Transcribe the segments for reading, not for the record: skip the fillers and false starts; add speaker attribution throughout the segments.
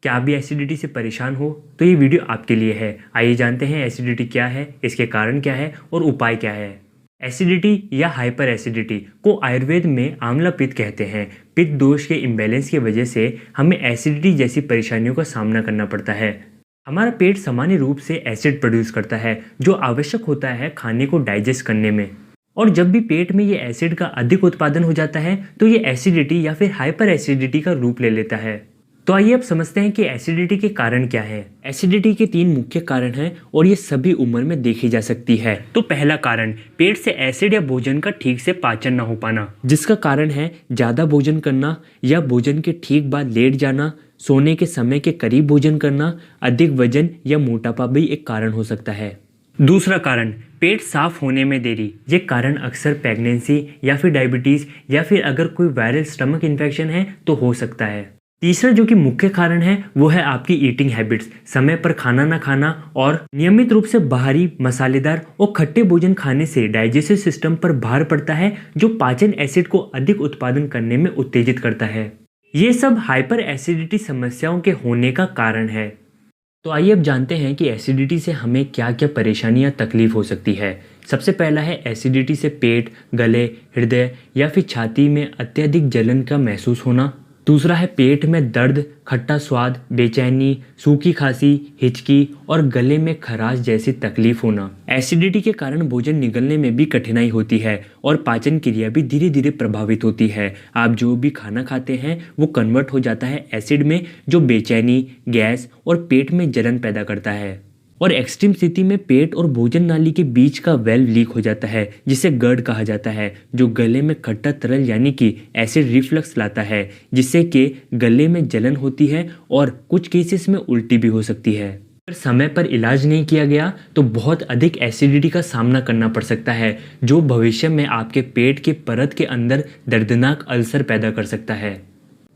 Speaker 1: क्या आप भी एसिडिटी से परेशान हो तो ये वीडियो आपके लिए है। आइए जानते हैं एसिडिटी क्या है, इसके कारण क्या है और उपाय क्या है। एसिडिटी या हाइपर एसिडिटी को आयुर्वेद में आम्ला पित्त कहते हैं। पित्त दोष के इम्बैलेंस की वजह से हमें एसिडिटी जैसी परेशानियों का सामना करना पड़ता है। हमारा पेट सामान्य रूप से एसिड प्रोड्यूस करता है जो आवश्यक होता है खाने को डाइजेस्ट करने में। और जब भी पेट में ये एसिड का अधिक उत्पादन हो जाता है तो ये एसिडिटी या फिर हाइपर एसिडिटी का रूप ले लेता है। तो आइए अब समझते हैं कि एसिडिटी के कारण क्या है। एसिडिटी के 3 मुख्य कारण हैं और ये सभी उम्र में देखी जा सकती है। तो पहला कारण पेट से एसिड या भोजन का ठीक से पाचन न हो पाना, जिसका कारण है ज़्यादा भोजन करना या भोजन के ठीक बाद लेट जाना, सोने के समय के करीब भोजन करना, अधिक वजन या मोटापा भी एक कारण हो सकता है। दूसरा कारण पेट साफ होने में देरी। ये कारण अक्सर प्रेगनेंसी या फिर डायबिटीज़ या फिर अगर कोई वायरल स्टमक इन्फेक्शन है तो हो सकता है। तीसरा जो कि मुख्य कारण है वो है आपकी ईटिंग हैबिट्स, समय पर खाना ना खाना और नियमित रूप से बाहरी मसालेदार और खट्टे भोजन खाने से डाइजेस्टिव सिस्टम पर भार पड़ता है जो पाचन एसिड को अधिक उत्पादन करने में उत्तेजित करता है। ये सब हाइपर एसिडिटी समस्याओं के होने का कारण है। तो आइए अब जानते हैं कि एसिडिटी से हमें क्या क्या परेशानियां तकलीफ हो सकती है। सबसे पहला है एसिडिटी से पेट, गले, हृदय या फिर छाती में अत्यधिक जलन का महसूस होना। दूसरा है पेट में दर्द, खट्टा स्वाद, बेचैनी, सूखी खांसी, हिचकी और गले में खराश जैसी तकलीफ होना। एसिडिटी के कारण भोजन निगलने में भी कठिनाई होती है और पाचन क्रिया भी धीरे धीरे प्रभावित होती है। आप जो भी खाना खाते हैं वो कन्वर्ट हो जाता है एसिड में जो बेचैनी, गैस और पेट में जलन पैदा करता है। और एक्सट्रीम स्थिति में पेट और भोजन नाली के बीच का वेल्व लीक हो जाता है जिसे गर्ड कहा जाता है, जो गले में खट्टा तरल यानी कि एसिड रिफ्लक्स लाता है, जिससे कि गले में जलन होती है और कुछ केसेस में उल्टी भी हो सकती है। अगर समय पर इलाज नहीं किया गया तो बहुत अधिक एसिडिटी का सामना करना पड़ सकता है जो भविष्य में आपके पेट के परत के अंदर दर्दनाक अल्सर पैदा कर सकता है।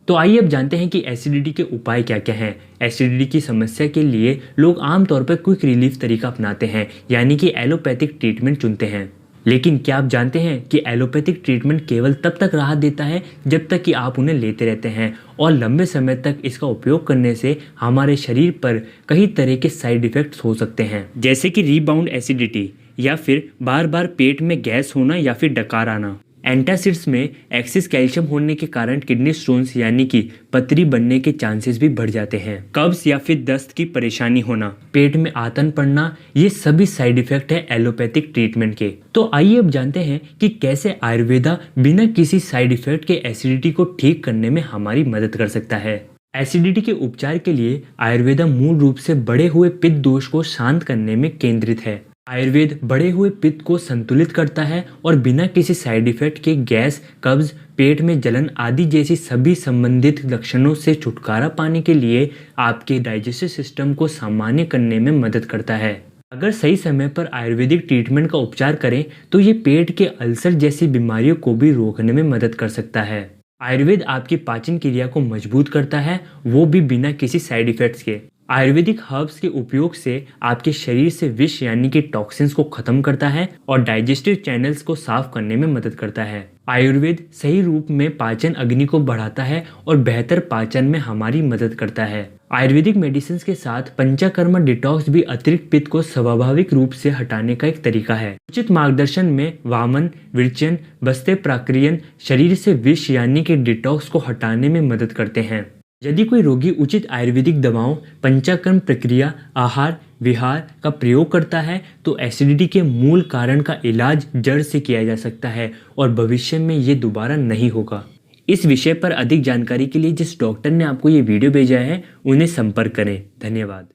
Speaker 1: तो आइए अब जानते हैं कि एसिडिटी के उपाय क्या क्या हैं। एसिडिटी की समस्या के लिए लोग आमतौर पर क्विक रिलीफ तरीका अपनाते हैं यानी कि एलोपैथिक ट्रीटमेंट चुनते हैं। लेकिन क्या आप जानते हैं कि एलोपैथिक ट्रीटमेंट केवल तब तक राहत देता है जब तक कि आप उन्हें लेते रहते हैं और लंबे समय तक इसका उपयोग करने से हमारे शरीर पर कई तरह के साइड इफ़ेक्ट्स हो सकते हैं, जैसे कि रीबाउंड एसिडिटी या फिर बार बार पेट में गैस होना या फिर डकार आना। एंटासिड्स में एक्सेस कैल्शियम होने के कारण किडनी स्टोन्स यानी कि पथरी बनने के चांसेस भी बढ़ जाते हैं। कब्ज या फिर दस्त की परेशानी होना, पेट में आतन पड़ना, ये सभी साइड इफेक्ट है एलोपैथिक ट्रीटमेंट के। तो आइए अब जानते हैं कि कैसे आयुर्वेदा बिना किसी साइड इफेक्ट के एसिडिटी को ठीक करने में हमारी मदद कर सकता है। एसिडिटी के उपचार के लिए आयुर्वेदा मूल रूप से बढ़े हुए पित्त दोष को शांत करने में केंद्रित है। आयुर्वेद बढ़े हुए पित्त को संतुलित करता है और बिना किसी साइड इफेक्ट के गैस, कब्ज, पेट में जलन आदि जैसी सभी संबंधित लक्षणों से छुटकारा पाने के लिए आपके डाइजेस्टिव सिस्टम को सामान्य करने में मदद करता है। अगर सही समय पर आयुर्वेदिक ट्रीटमेंट का उपचार करें तो ये पेट के अल्सर जैसी बीमारियों को भी रोकने में मदद कर सकता है। आयुर्वेद आपकी पाचन क्रिया को मजबूत करता है, वो भी बिना किसी साइड इफेक्ट्स के। आयुर्वेदिक हर्ब्स के उपयोग से आपके शरीर से विष यानी कि टॉक्सिन्स को खत्म करता है और डाइजेस्टिव चैनल्स को साफ करने में मदद करता है। आयुर्वेद सही रूप में पाचन अग्नि को बढ़ाता है और बेहतर पाचन में हमारी मदद करता है। आयुर्वेदिक मेडिसिन के साथ पंचकर्म डिटॉक्स भी अतिरिक्त पित्त को स्वाभाविक रूप से हटाने का एक तरीका है। उचित मार्गदर्शन में वामन, विरेचन, बस्ते प्रक्रियन शरीर से विष यानी कि डिटॉक्स को हटाने में मदद करते हैं। यदि कोई रोगी उचित आयुर्वेदिक दवाओं, पंचकर्म प्रक्रिया, आहार विहार का प्रयोग करता है तो एसिडिटी के मूल कारण का इलाज जड़ से किया जा सकता है और भविष्य में ये दोबारा नहीं होगा। इस विषय पर अधिक जानकारी के लिए जिस डॉक्टर ने आपको ये वीडियो भेजा है उन्हें संपर्क करें। धन्यवाद।